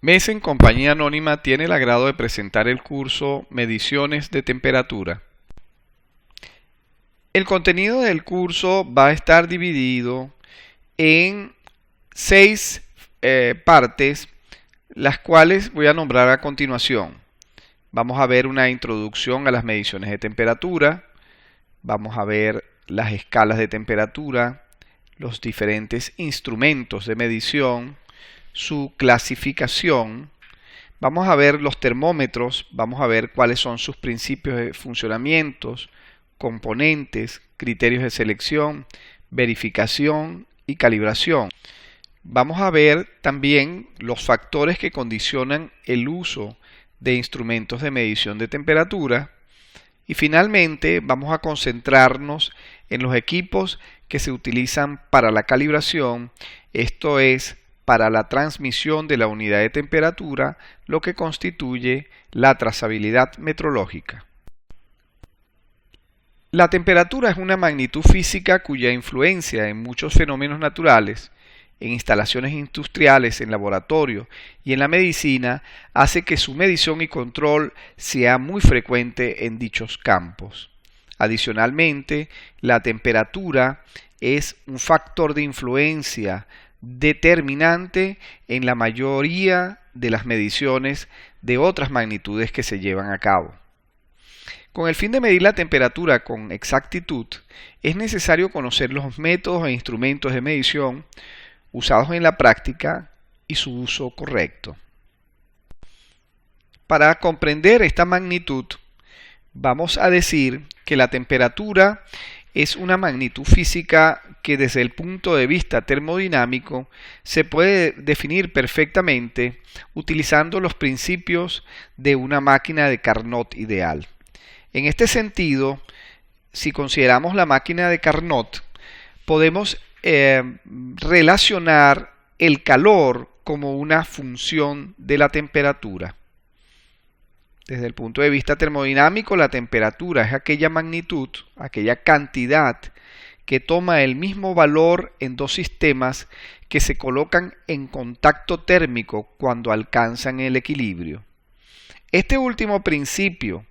Mesen Compañía Anónima tiene el agrado de presentar el curso Mediciones de Temperatura. El contenido del curso va a estar dividido en 6 partes, las cuales voy a nombrar a continuación. Vamos a ver una introducción a las mediciones de temperatura, vamos a ver las escalas de temperatura, los diferentes instrumentos de medición, su clasificación, vamos a ver los termómetros, vamos a ver cuáles son sus principios de funcionamiento, componentes, criterios de selección, verificación y calibración. Vamos a ver también los factores que condicionan el uso de instrumentos de medición de temperatura y finalmente vamos a concentrarnos en los equipos que se utilizan para la calibración, esto es, para la transmisión de la unidad de temperatura, lo que constituye la trazabilidad metrológica. La temperatura es una magnitud física cuya influencia en muchos fenómenos naturales, en instalaciones industriales, en laboratorio y en la medicina, hace que su medición y control sea muy frecuente en dichos campos. Adicionalmente, la temperatura es un factor de influencia determinante en la mayoría de las mediciones de otras magnitudes que se llevan a cabo. Con el fin de medir la temperatura con exactitud, es necesario conocer los métodos e instrumentos de medición usados en la práctica y su uso correcto. Para comprender esta magnitud, vamos a decir que la temperatura es una magnitud física que desde el punto de vista termodinámico se puede definir perfectamente utilizando los principios de una máquina de Carnot ideal. En este sentido, si consideramos la máquina de Carnot, podemos relacionar el calor como una función de la temperatura. Desde el punto de vista termodinámico, la temperatura es aquella magnitud, aquella cantidad que toma el mismo valor en dos sistemas que se colocan en contacto térmico cuando alcanzan el equilibrio. Este último principio,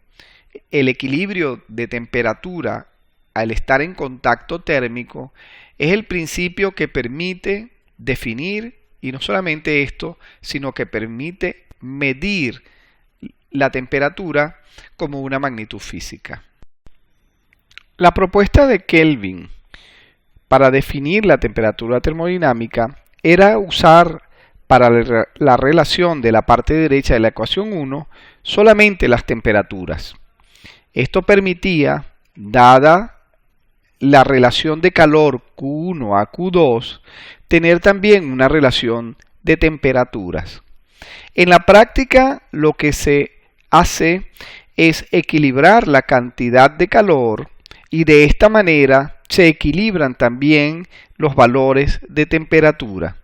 el equilibrio de temperatura al estar en contacto térmico, es el principio que permite definir, y no solamente esto, sino que permite medir la temperatura como una magnitud física. La propuesta de Kelvin para definir la temperatura termodinámica era usar para la relación de la parte derecha de la ecuación 1 solamente las temperaturas. Esto permitía, dada la relación de calor Q1 a Q2, tener también una relación de temperaturas. En la práctica, lo que se hace es equilibrar la cantidad de calor y de esta manera se equilibran también los valores de temperatura.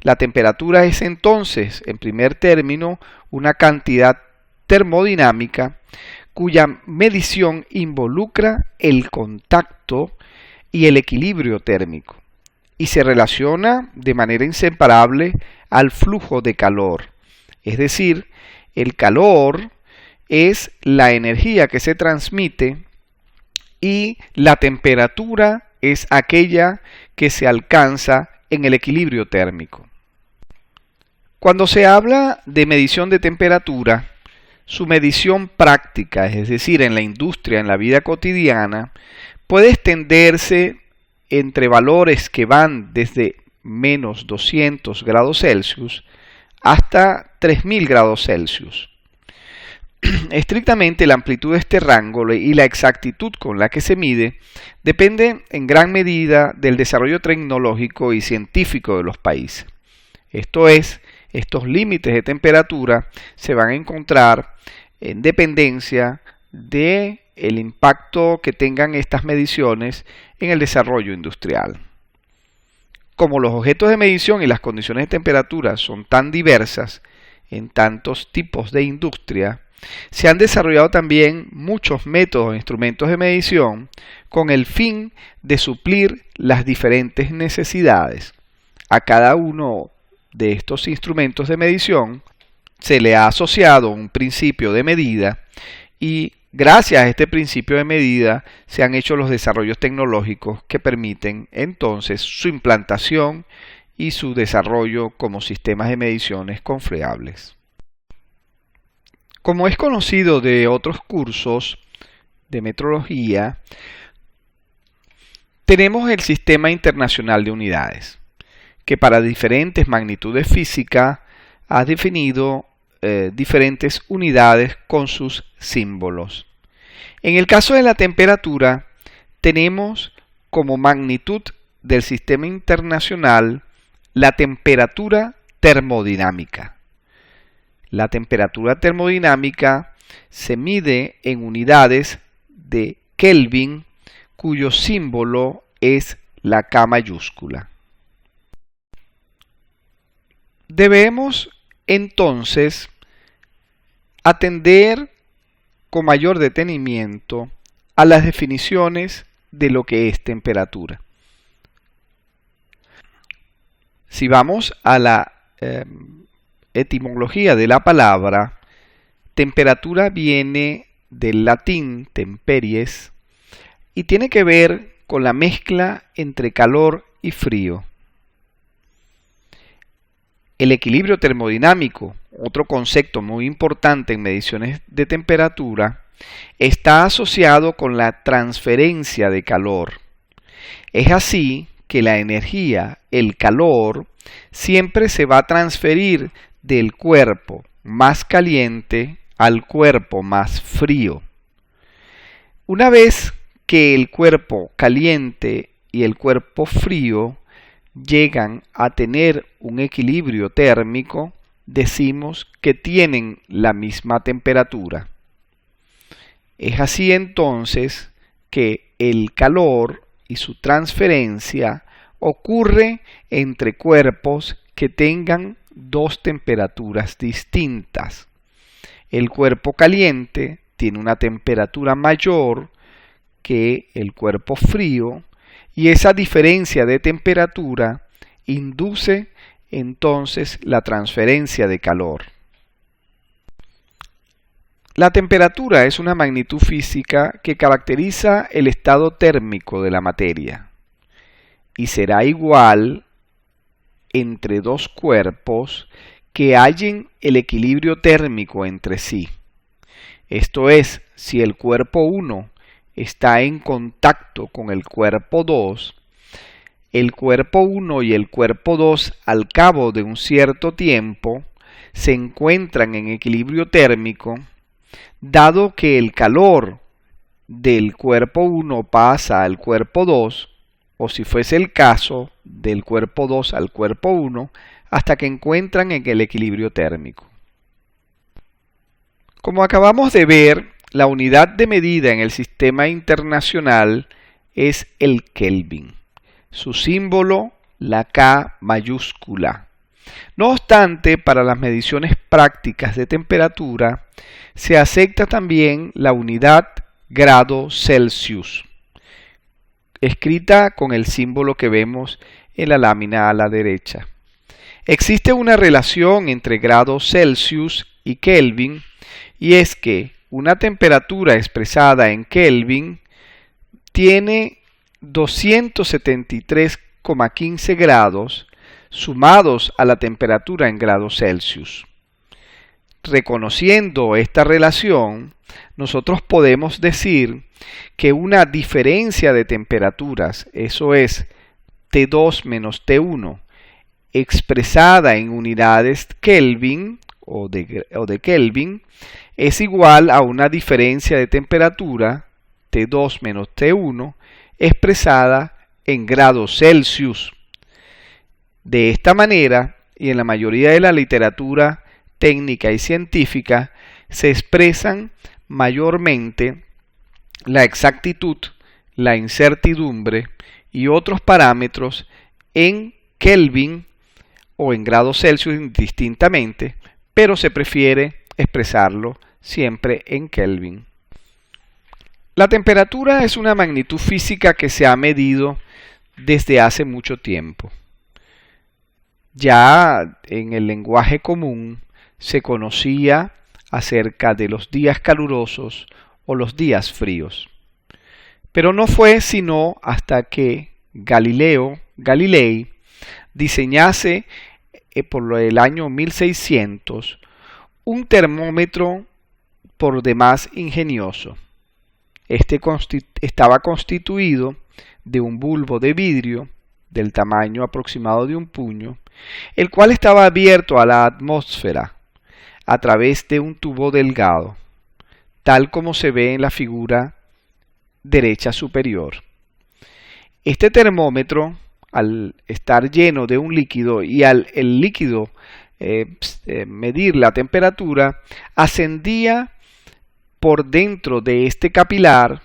La temperatura es entonces, en primer término, una cantidad termodinámica cuya medición involucra el contacto y el equilibrio térmico y se relaciona de manera inseparable al flujo de calor. Es decir, el calor es la energía que se transmite y la temperatura es aquella que se alcanza en el equilibrio térmico. Cuando se habla de medición de temperatura, su medición práctica, es decir, en la industria, en la vida cotidiana, puede extenderse entre valores que van desde menos 200 grados Celsius hasta 3000 grados Celsius. Estrictamente la amplitud de este rango y la exactitud con la que se mide depende en gran medida del desarrollo tecnológico y científico de los países. Esto es, estos límites de temperatura se van a encontrar en dependencia del impacto que tengan estas mediciones en el desarrollo industrial. Como los objetos de medición y las condiciones de temperatura son tan diversas en tantos tipos de industria, se han desarrollado también muchos métodos e instrumentos de medición con el fin de suplir las diferentes necesidades. A cada uno de estos instrumentos de medición se le ha asociado un principio de medida y gracias a este principio de medida se han hecho los desarrollos tecnológicos que permiten entonces su implantación y su desarrollo como sistemas de mediciones confiables. Como es conocido de otros cursos de metrología, tenemos el Sistema Internacional de Unidades, que para diferentes magnitudes físicas ha definido diferentes unidades con sus símbolos. En el caso de la temperatura, tenemos como magnitud del sistema internacional la temperatura termodinámica. La temperatura termodinámica se mide en unidades de Kelvin, cuyo símbolo es la K mayúscula. Debemos entonces atender con mayor detenimiento a las definiciones de lo que es temperatura. Si vamos a la etimología de la palabra, temperatura viene del latín temperies y tiene que ver con la mezcla entre calor y frío. El equilibrio termodinámico, otro concepto muy importante en mediciones de temperatura, está asociado con la transferencia de calor. Es así que la energía, el calor, siempre se va a transferir del cuerpo más caliente al cuerpo más frío. Una vez que el cuerpo caliente y el cuerpo frío llegan a tener un equilibrio térmico, decimos que tienen la misma temperatura. Es así entonces que el calor y su transferencia ocurre entre cuerpos que tengan dos temperaturas distintas. El cuerpo caliente tiene una temperatura mayor que el cuerpo frío y esa diferencia de temperatura induce entonces la transferencia de calor. La temperatura es una magnitud física que caracteriza el estado térmico de la materia y será igual entre dos cuerpos que hallen el equilibrio térmico entre sí. Esto es, si el cuerpo 1 está en contacto con el cuerpo 2, el cuerpo 1 y el cuerpo 2 al cabo de un cierto tiempo se encuentran en equilibrio térmico, dado que el calor del cuerpo 1 pasa al cuerpo 2, o si fuese el caso, del cuerpo 2 al cuerpo 1, hasta que encuentran en el equilibrio térmico. Como acabamos de ver, la unidad de medida en el sistema internacional es el Kelvin. Su símbolo, la K mayúscula. No obstante, para las mediciones prácticas de temperatura, se acepta también la unidad grado Celsius, escrita con el símbolo que vemos en la lámina a la derecha. Existe una relación entre grado Celsius y Kelvin, y es que una temperatura expresada en Kelvin tiene 273,15 grados sumados a la temperatura en grados Celsius. Reconociendo esta relación, nosotros podemos decir que una diferencia de temperaturas, eso es T2 menos T1, expresada en unidades Kelvin o de Kelvin, es igual a una diferencia de temperatura T2 menos T1 expresada en grados Celsius. De esta manera, y en la mayoría de la literatura técnica y científica, se expresan mayormente la exactitud, la incertidumbre y otros parámetros en Kelvin o en grados Celsius indistintamente, pero se prefiere expresarlo siempre en Kelvin. La temperatura es una magnitud física que se ha medido desde hace mucho tiempo. Ya en el lenguaje común se conocía acerca de los días calurosos o los días fríos. Pero no fue sino hasta que Galilei diseñase por el año 1600 un termómetro por demás ingenioso. Este estaba constituido de un bulbo de vidrio del tamaño aproximado de un puño, el cual estaba abierto a la atmósfera a través de un tubo delgado, tal como se ve en la figura derecha superior. Este termómetro, al estar lleno de un líquido y al el líquido medir la temperatura, ascendía por dentro de este capilar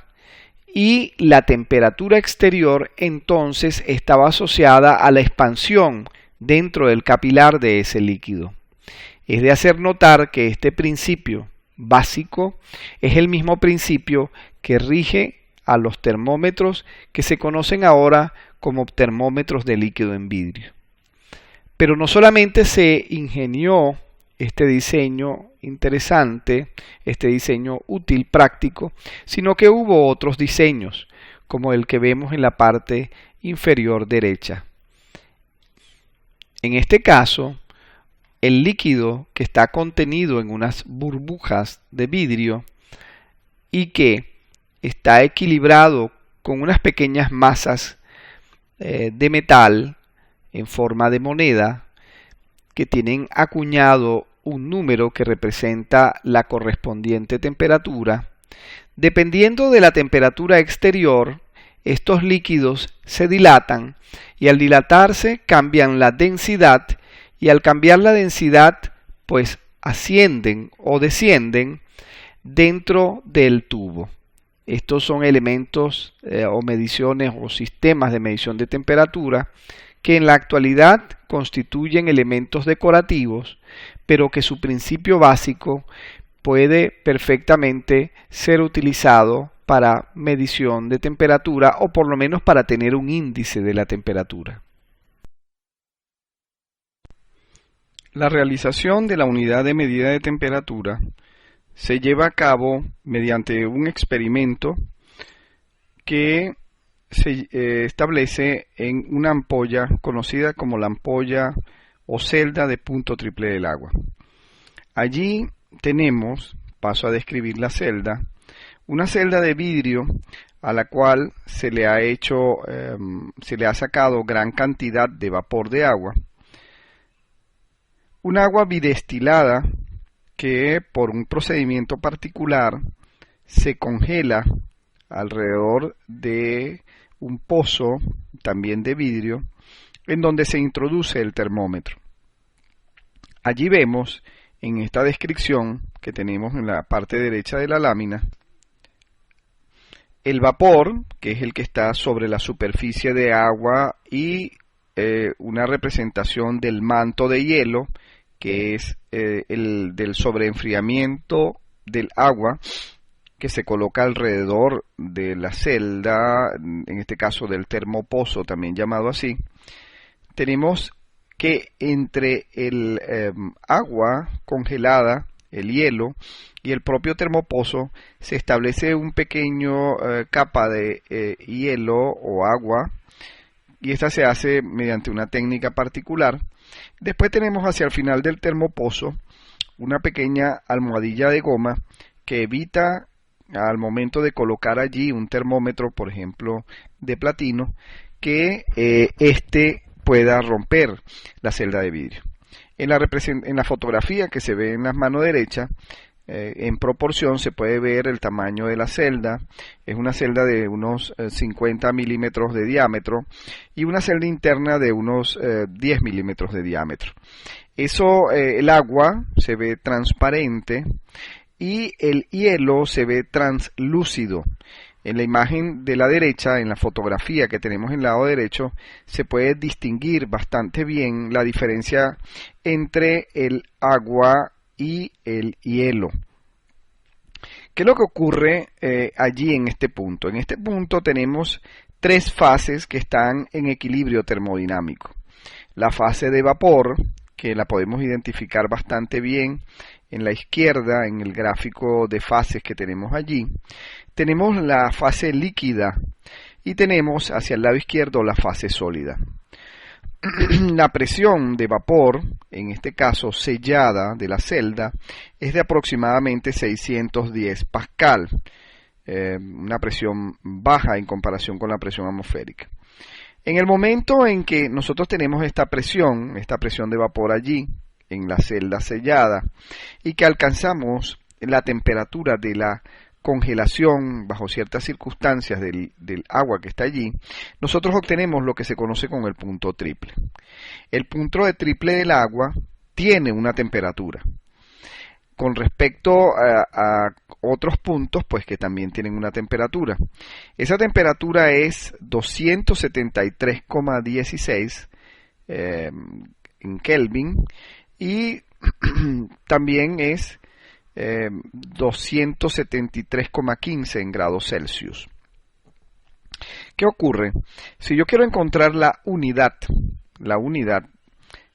y la temperatura exterior entonces estaba asociada a la expansión dentro del capilar de ese líquido. Es de hacer notar que este principio básico es el mismo principio que rige a los termómetros que se conocen ahora como termómetros de líquido en vidrio. Pero no solamente se ingenió este diseño interesante, este diseño útil, práctico, sino que hubo otros diseños, como el que vemos en la parte inferior derecha. En este caso, el líquido que está contenido en unas burbujas de vidrio y que está equilibrado con unas pequeñas masas de metal en forma de moneda que tienen acuñado un número que representa la correspondiente temperatura. Dependiendo de la temperatura exterior, estos líquidos se dilatan y al dilatarse cambian la densidad y al cambiar la densidad pues ascienden o descienden dentro del tubo. Estos son elementos o mediciones o sistemas de medición de temperatura que en la actualidad constituyen elementos decorativos, pero que su principio básico puede perfectamente ser utilizado para medición de temperatura o por lo menos para tener un índice de la temperatura. La realización de la unidad de medida de temperatura se lleva a cabo mediante un experimento que se establece en una ampolla conocida como la ampolla o celda de punto triple del agua. Allí tenemos, paso a describir la celda, una celda de vidrio a la cual se le ha sacado gran cantidad de vapor de agua. Un agua bidestilada que por un procedimiento particular se congela alrededor de un pozo también de vidrio en donde se introduce el termómetro. Allí vemos en esta descripción que tenemos en la parte derecha de la lámina el vapor, que es el que está sobre la superficie de agua, y una representación del manto de hielo, que es el del sobreenfriamiento del agua que se coloca alrededor de la celda, en este caso del termopozo, también llamado así. Tenemos que entre el agua congelada, el hielo, y el propio termopozo se establece un pequeño capa de hielo o agua, y esta se hace mediante una técnica particular. Después tenemos hacia el final del termopozo una pequeña almohadilla de goma que evita al momento de colocar allí un termómetro, por ejemplo, de platino, que éste pueda romper la celda de vidrio. En la fotografía que se ve en la mano derecha, en proporción se puede ver el tamaño de la celda. Es una celda de unos 50 milímetros de diámetro y una celda interna de unos 10 milímetros de diámetro. El agua se ve transparente y el hielo se ve translúcido. En la imagen de la derecha, en la fotografía que tenemos en el lado derecho, se puede distinguir bastante bien la diferencia entre el agua y el hielo. ¿Qué es lo que ocurre allí en este punto? En este punto tenemos tres fases que están en equilibrio termodinámico. La fase de vapor, que la podemos identificar bastante bien en la izquierda, en el gráfico de fases que tenemos allí. Tenemos la fase líquida y tenemos hacia el lado izquierdo la fase sólida. La presión de vapor, en este caso sellada de la celda, es de aproximadamente 610 pascal, una presión baja en comparación con la presión atmosférica. En el momento en que nosotros tenemos esta presión de vapor allí, en la celda sellada, y que alcanzamos la temperatura de la congelación bajo ciertas circunstancias del agua que está allí, nosotros obtenemos lo que se conoce como el punto triple. El punto de triple del agua tiene una temperatura. Con respecto a otros puntos, pues que también tienen una temperatura. Esa temperatura es 273,16 en Kelvin y también es 273,15 en grados Celsius. ¿Qué ocurre? Si yo quiero encontrar la unidad,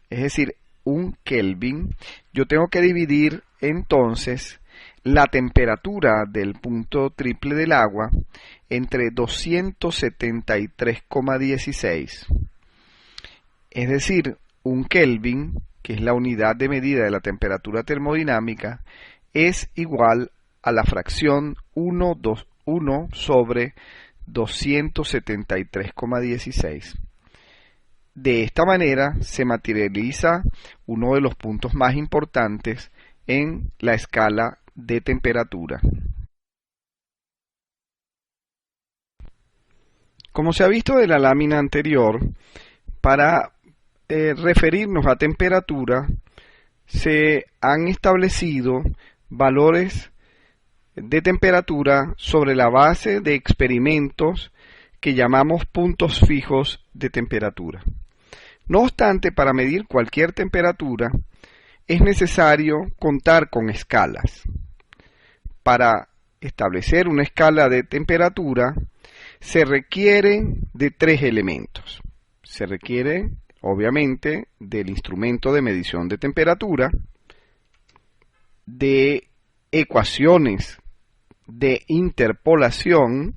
es decir, un Kelvin, yo tengo que dividir entonces la temperatura del punto triple del agua entre 273,16. Es decir, un Kelvin, que es la unidad de medida de la temperatura termodinámica, es igual a la fracción 1 sobre 273,16. De esta manera se materializa uno de los puntos más importantes en la escala de temperatura. Como se ha visto de la lámina anterior, para referirnos a temperatura se han establecido valores de temperatura sobre la base de experimentos que llamamos puntos fijos de temperatura. No obstante, para medir cualquier temperatura es necesario contar con escalas. Para establecer una escala de temperatura se requiere de tres elementos. Se requiere, obviamente, del instrumento de medición de temperatura, de ecuaciones de interpolación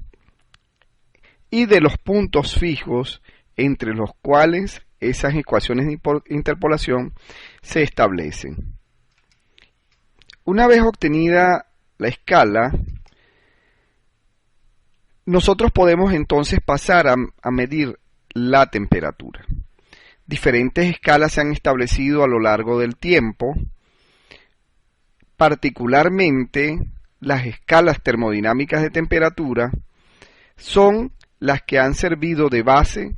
y de los puntos fijos entre los cuales esas ecuaciones de interpolación se establecen. Una vez obtenida la escala, nosotros podemos entonces pasar a medir la temperatura. Diferentes escalas se han establecido a lo largo del tiempo. Particularmente, las escalas termodinámicas de temperatura son las que han servido de base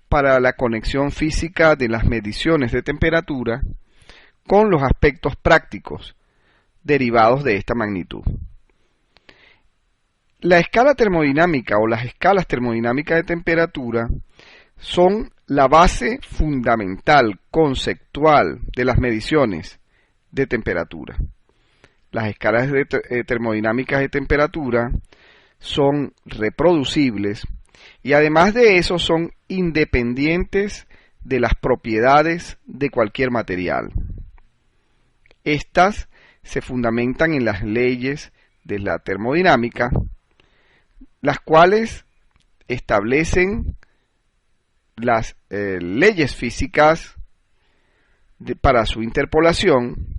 para la conexión física de las mediciones de temperatura con los aspectos prácticos derivados de esta magnitud. La escala termodinámica o las escalas termodinámicas de temperatura son la base fundamental, conceptual de las mediciones de temperatura. Las escalas termodinámicas de temperatura son reproducibles y además de eso son independientes de las propiedades de cualquier material. Estas se fundamentan en las leyes de la termodinámica, las cuales establecen las leyes físicas para su interpolación.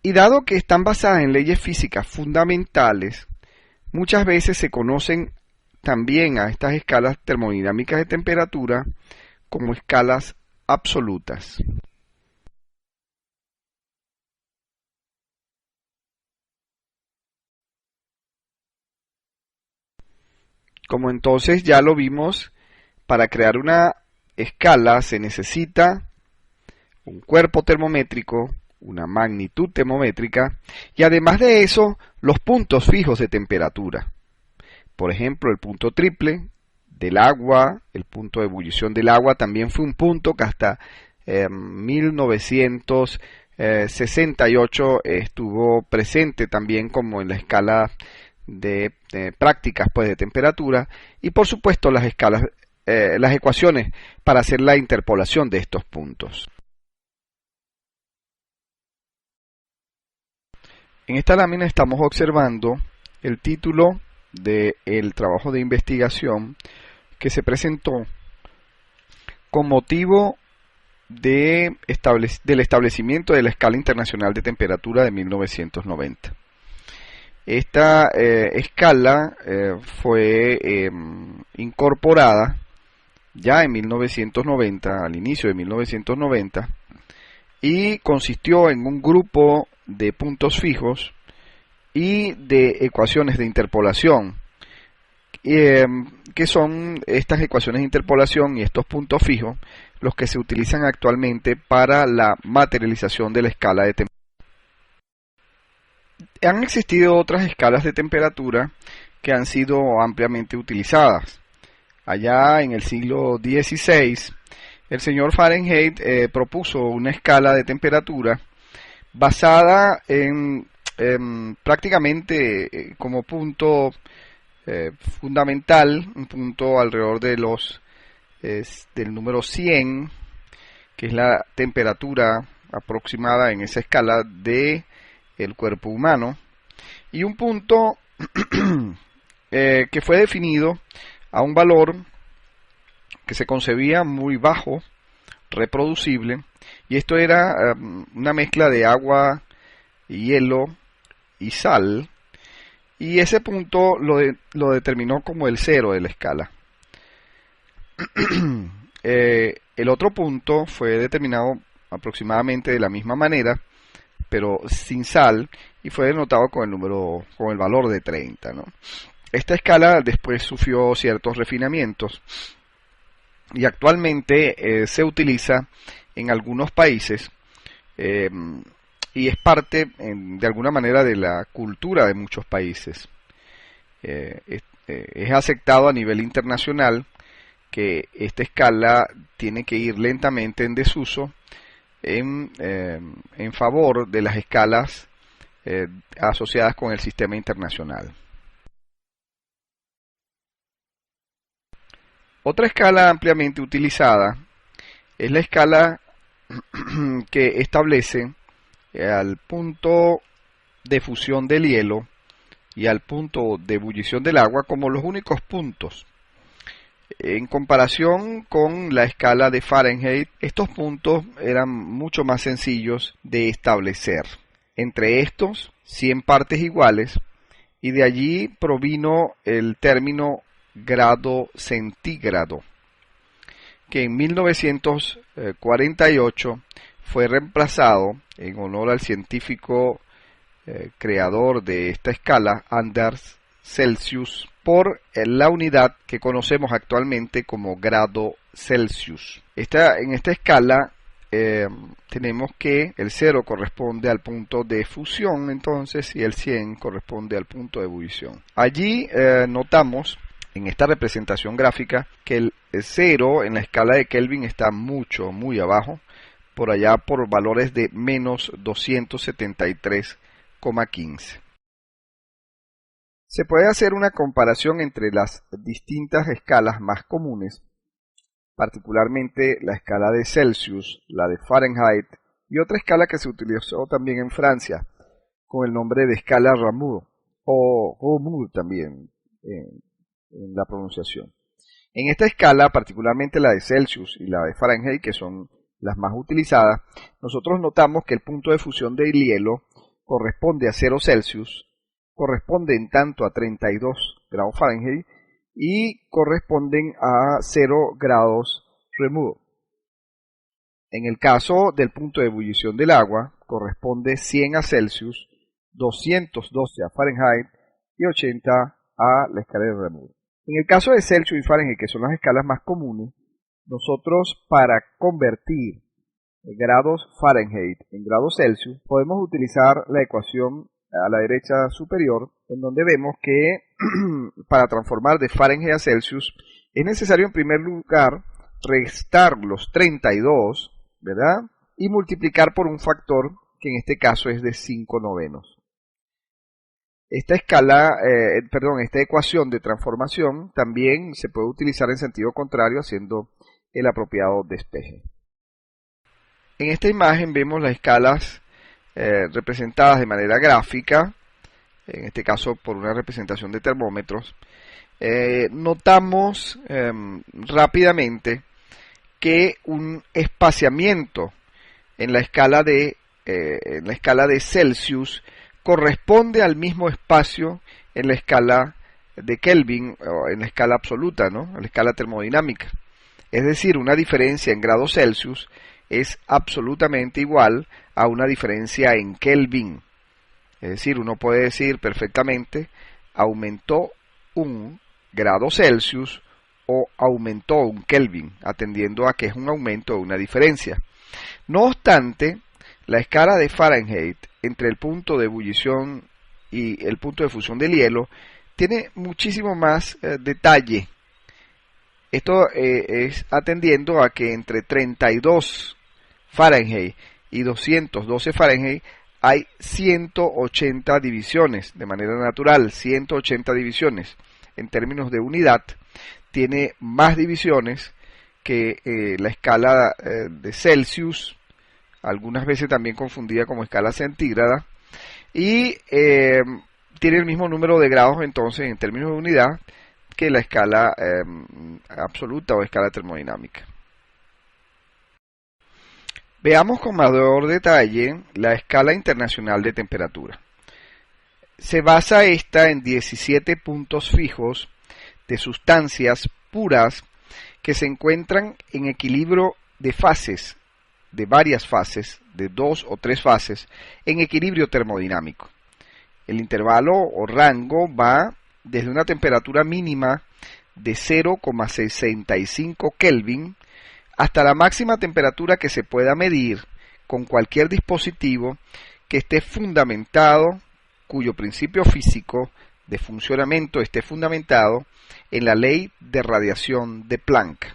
Y dado que están basadas en leyes físicas fundamentales, muchas veces se conocen también a estas escalas termodinámicas de temperatura como escalas absolutas. Como entonces ya lo vimos, para crear una escala se necesita un cuerpo termométrico, una magnitud termométrica y además de eso los puntos fijos de temperatura. Por ejemplo, el punto triple del agua, el punto de ebullición del agua también fue un punto que hasta 1968 estuvo presente también como en la escala de prácticas pues de temperatura, y por supuesto las escalas las ecuaciones para hacer la interpolación de estos puntos. En esta lámina estamos observando el título del trabajo de investigación que se presentó con motivo del establecimiento de la escala internacional de temperatura de 1990. Esta escala fue incorporada ya en 1990, al inicio de 1990, y consistió en un grupo de puntos fijos y de ecuaciones de interpolación, que son estas ecuaciones de interpolación y estos puntos fijos los que se utilizan actualmente para la materialización de la escala de temperatura. Han existido otras escalas de temperatura que han sido ampliamente utilizadas. Allá en el siglo XVI, el señor Fahrenheit propuso una escala de temperatura basada en prácticamente como punto fundamental, un punto alrededor de del número 100, que es la temperatura aproximada en esa escala de el cuerpo humano, y un punto que fue definido a un valor que se concebía muy bajo, reproducible, y esto era una mezcla de agua, hielo y sal, y ese punto lo determinó como el cero de la escala. El otro punto fue determinado aproximadamente de la misma manera, pero sin sal, y fue denotado con el valor de 30, ¿no? Esta escala después sufrió ciertos refinamientos y actualmente se utiliza en algunos países y es parte de alguna manera de la cultura de muchos países. Es aceptado a nivel internacional que esta escala tiene que ir lentamente en desuso en favor de las escalas asociadas con el sistema internacional. Otra escala ampliamente utilizada es la escala que establece al punto de fusión del hielo y al punto de ebullición del agua como los únicos puntos. En comparación con la escala de Fahrenheit, estos puntos eran mucho más sencillos de establecer. Entre estos, 100 partes iguales, y de allí provino el término grado centígrado, que en 1948 fue reemplazado en honor al científico creador de esta escala, Anders Celsius, por la unidad que conocemos actualmente como grado Celsius. En esta escala tenemos que el 0 corresponde al punto de fusión, entonces, y el 100 corresponde al punto de ebullición. Allí notamos en esta representación gráfica que el 0 en la escala de Kelvin está muy abajo, por allá por valores de menos 273,15. Se puede hacer una comparación entre las distintas escalas más comunes, particularmente la escala de Celsius, la de Fahrenheit y otra escala que se utilizó también en Francia con el nombre de escala Ramour o Raumur también en la pronunciación. En esta escala, particularmente la de Celsius y la de Fahrenheit, que son las más utilizadas, nosotros notamos que el punto de fusión del hielo corresponde a 0 Celsius, corresponden tanto a 32 grados Fahrenheit y corresponden a 0 grados Raumur. En el caso del punto de ebullición del agua, corresponde 100 a Celsius, 212 a Fahrenheit y 80 a la escala de Raumur. En el caso de Celsius y Fahrenheit, que son las escalas más comunes, nosotros para convertir grados Fahrenheit en grados Celsius podemos utilizar la ecuación a la derecha superior, en donde vemos que para transformar de Fahrenheit a Celsius es necesario en primer lugar restar los 32, ¿verdad? Y multiplicar por un factor que en este caso es de 5/9. Esta esta ecuación de transformación también se puede utilizar en sentido contrario haciendo el apropiado despeje. En esta imagen vemos las escalas representadas de manera gráfica, en este caso por una representación de termómetros, notamos rápidamente que un espaciamiento en la escala de Celsius corresponde al mismo espacio en la escala de Kelvin, o en la escala absoluta, ¿no? En la escala termodinámica. Es decir, una diferencia en grados Celsius es absolutamente igual a una diferencia en Kelvin. Es decir, uno puede decir perfectamente, aumentó un grado Celsius o aumentó un Kelvin, atendiendo a que es un aumento o una diferencia. No obstante, la escala de Fahrenheit entre el punto de ebullición y el punto de fusión del hielo tiene muchísimo más detalle. Esto es atendiendo a que entre 32 Fahrenheit y 212 Fahrenheit hay 180 divisiones, de manera natural, 180 divisiones. En términos de unidad, tiene más divisiones que la escala de Celsius, algunas veces también confundida como escala centígrada, y tiene el mismo número de grados entonces en términos de unidad que la escala absoluta o escala termodinámica. Veamos con mayor detalle la escala internacional de temperatura. Se basa esta en 17 puntos fijos de sustancias puras que se encuentran en equilibrio de fases, de varias fases, de 2 o 3 fases, en equilibrio termodinámico. El intervalo o rango va desde una temperatura mínima de 0,65 Kelvin hasta la máxima temperatura que se pueda medir con cualquier dispositivo que esté fundamentado, cuyo principio físico de funcionamiento esté fundamentado en la ley de radiación de Planck.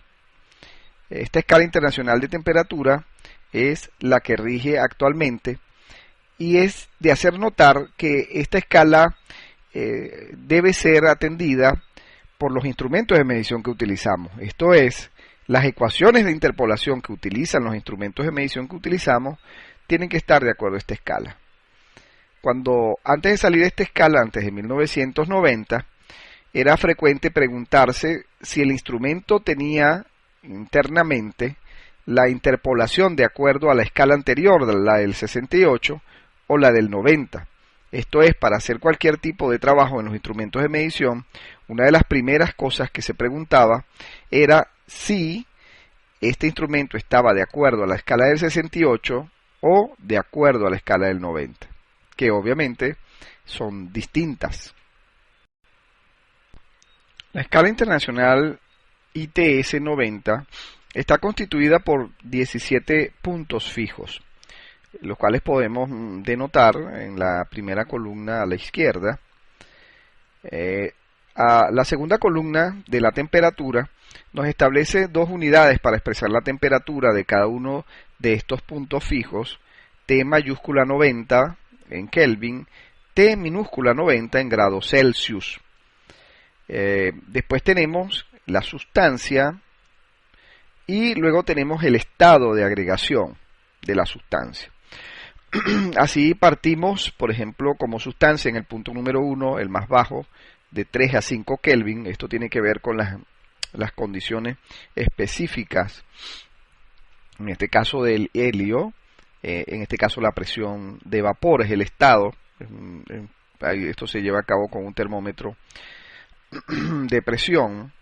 Esta escala internacional de temperatura es la que rige actualmente y es de hacer notar que esta escala debe ser atendida por los instrumentos de medición que utilizamos. Esto es, las ecuaciones de interpolación que utilizan los instrumentos de medición que utilizamos tienen que estar de acuerdo a esta escala. Antes de salir de esta escala, antes de 1990, era frecuente preguntarse si el instrumento tenía internamente la interpolación de acuerdo a la escala anterior, la del 68 o la del 90. Esto es, para hacer cualquier tipo de trabajo en los instrumentos de medición, una de las primeras cosas que se preguntaba era si este instrumento estaba de acuerdo a la escala del 68 o de acuerdo a la escala del 90, que obviamente son distintas. La escala internacional ITS 90 está constituida por 17 puntos fijos, los cuales podemos denotar en la primera columna a la izquierda. A la segunda columna de la temperatura nos establece dos unidades para expresar la temperatura de cada uno de estos puntos fijos: T mayúscula 90 en Kelvin, T minúscula 90 en grados Celsius. Después tenemos la sustancia y luego tenemos el estado de agregación de la sustancia. Así partimos, por ejemplo, como sustancia en el punto número 1, el más bajo, de 3 a 5 Kelvin. Esto tiene que ver con las condiciones específicas, en este caso del helio, en este caso la presión de vapor es el estado. Esto se lleva a cabo con un termómetro de presión,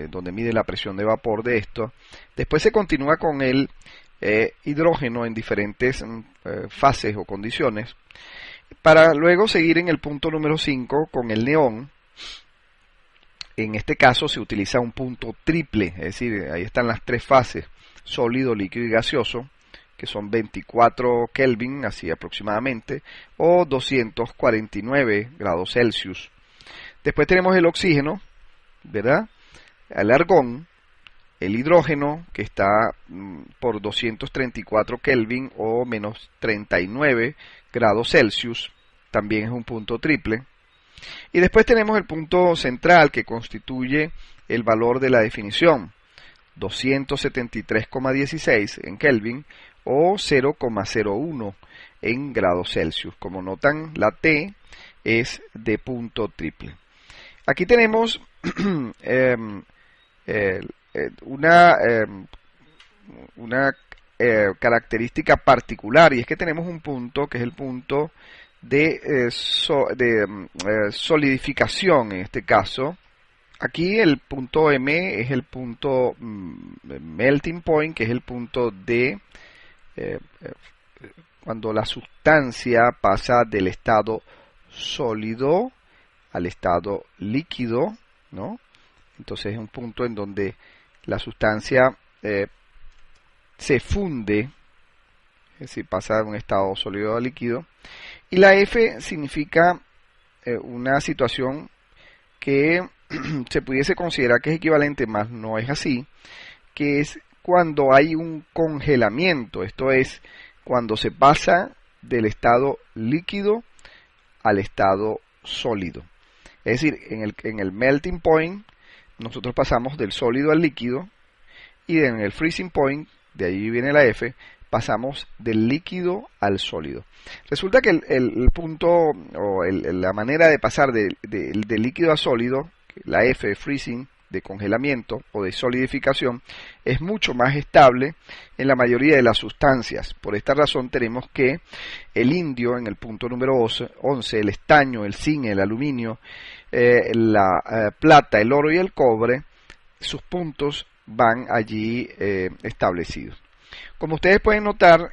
donde mide la presión de vapor de esto. Después se continúa con el hidrógeno en diferentes fases o condiciones, para luego seguir en el punto número 5 con el neón. En este caso se utiliza un punto triple, es decir, ahí están las tres fases: sólido, líquido y gaseoso, que son 24 Kelvin, así aproximadamente, o 249 grados Celsius. Después tenemos el oxígeno, ¿verdad? El argón, el hidrógeno, que está por 234 Kelvin o menos 39 grados Celsius, también es un punto triple. Y después tenemos el punto central, que constituye el valor de la definición, 273,16 en Kelvin o 0,01 en grados Celsius. Como notan, la T es de punto triple. Aquí tenemos una característica particular, y es que tenemos un punto que es el punto de solidificación en este caso. Aquí el punto M es el punto melting point, que es el punto de cuando la sustancia pasa del estado sólido al estado líquido, ¿no? Entonces es un punto en donde la sustancia se funde, es decir, pasa de un estado sólido a líquido. Y la F significa una situación que se pudiese considerar que es equivalente, más no es así, que es cuando hay un congelamiento, esto es, cuando se pasa del estado líquido al estado sólido. Es decir, en el melting point, nosotros pasamos del sólido al líquido, y en el freezing point, de ahí viene la F, pasamos del líquido al sólido. Resulta que el punto, o la manera de pasar del líquido a sólido, la F de freezing, de congelamiento o de solidificación, es mucho más estable en la mayoría de las sustancias. Por esta razón tenemos que el indio en el punto número 11, el estaño, el zinc, el aluminio, la plata, el oro y el cobre, sus puntos van allí establecidos. Como ustedes pueden notar,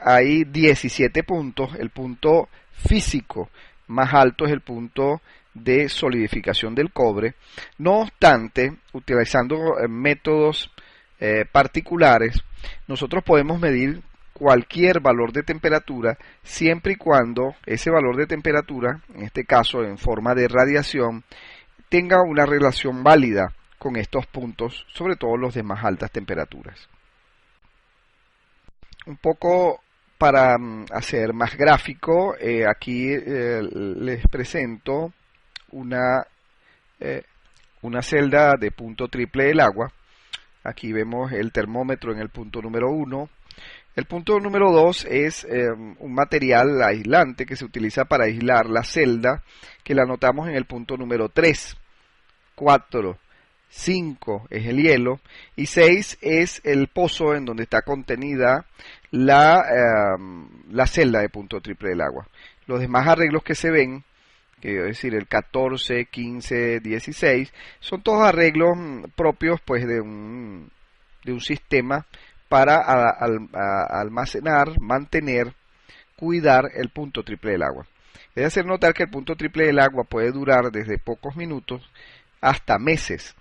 hay 17 puntos. El punto físico más alto es el punto de solidificación del cobre. No obstante, utilizando métodos particulares, nosotros podemos medir cualquier valor de temperatura siempre y cuando ese valor de temperatura, en este caso en forma de radiación, tenga una relación válida con estos puntos, sobre todo los de más altas temperaturas. Un poco para hacer más gráfico, aquí les presento una celda de punto triple del agua. Aquí vemos el termómetro en el punto número 1. El punto número 2 es un material aislante que se utiliza para aislar la celda, que la anotamos en el punto número 3. 4, 5 es el hielo y 6 es el pozo en donde está contenida la celda de punto triple del agua. Los demás arreglos que se ven, es decir, el 14, 15, 16, son todos arreglos propios pues de un sistema para almacenar, mantener, cuidar el punto triple del agua. Es de hacer notar que el punto triple del agua puede durar desde pocos minutos hasta meses.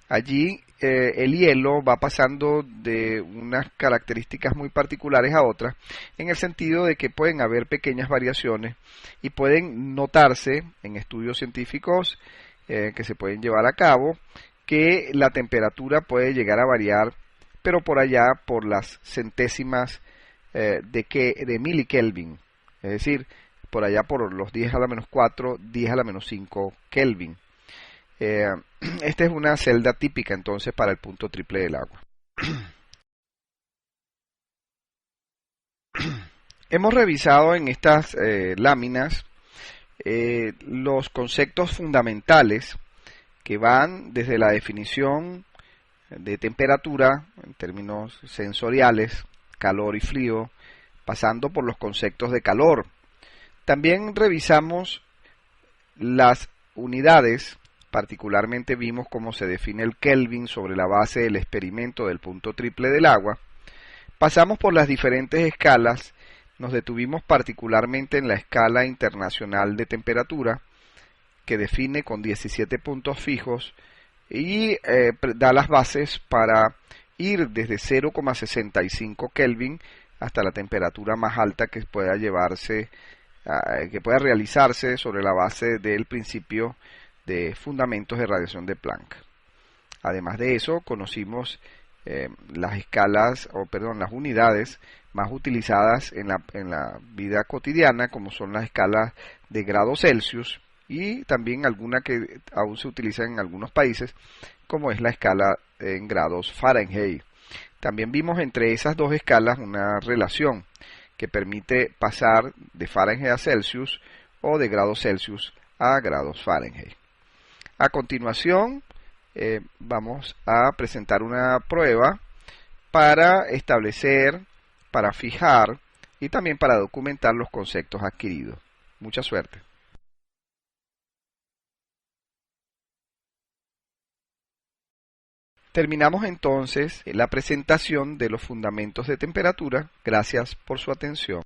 Allí el hielo va pasando de unas características muy particulares a otras, en el sentido de que pueden haber pequeñas variaciones y pueden notarse en estudios científicos que se pueden llevar a cabo, que la temperatura puede llegar a variar, pero por allá por las centésimas de milikelvin, es decir, por allá por los 10 a la menos 4, 10 a la menos 5 Kelvin. Esta es una celda típica entonces para el punto triple del agua. Hemos revisado en estas láminas los conceptos fundamentales que van desde la definición de temperatura en términos sensoriales, calor y frío, pasando por los conceptos de calor. También revisamos las unidades. Particularmente vimos cómo se define el Kelvin sobre la base del experimento del punto triple del agua. Pasamos por las diferentes escalas, nos detuvimos particularmente en la escala internacional de temperatura, que define con 17 puntos fijos y da las bases para ir desde 0,65 Kelvin hasta la temperatura más alta que pueda realizarse sobre la base del principio de fundamentos de radiación de Planck. Además de eso, conocimos las unidades más utilizadas en la vida cotidiana, como son las escalas de grados Celsius, y también alguna que aún se utiliza en algunos países, como es la escala en grados Fahrenheit. También vimos entre esas dos escalas una relación, que permite pasar de Fahrenheit a Celsius o de grados Celsius a grados Fahrenheit. A continuación, vamos a presentar una prueba para establecer, para fijar y también para documentar los conceptos adquiridos. Mucha suerte. Terminamos entonces la presentación de los fundamentos de temperatura. Gracias por su atención.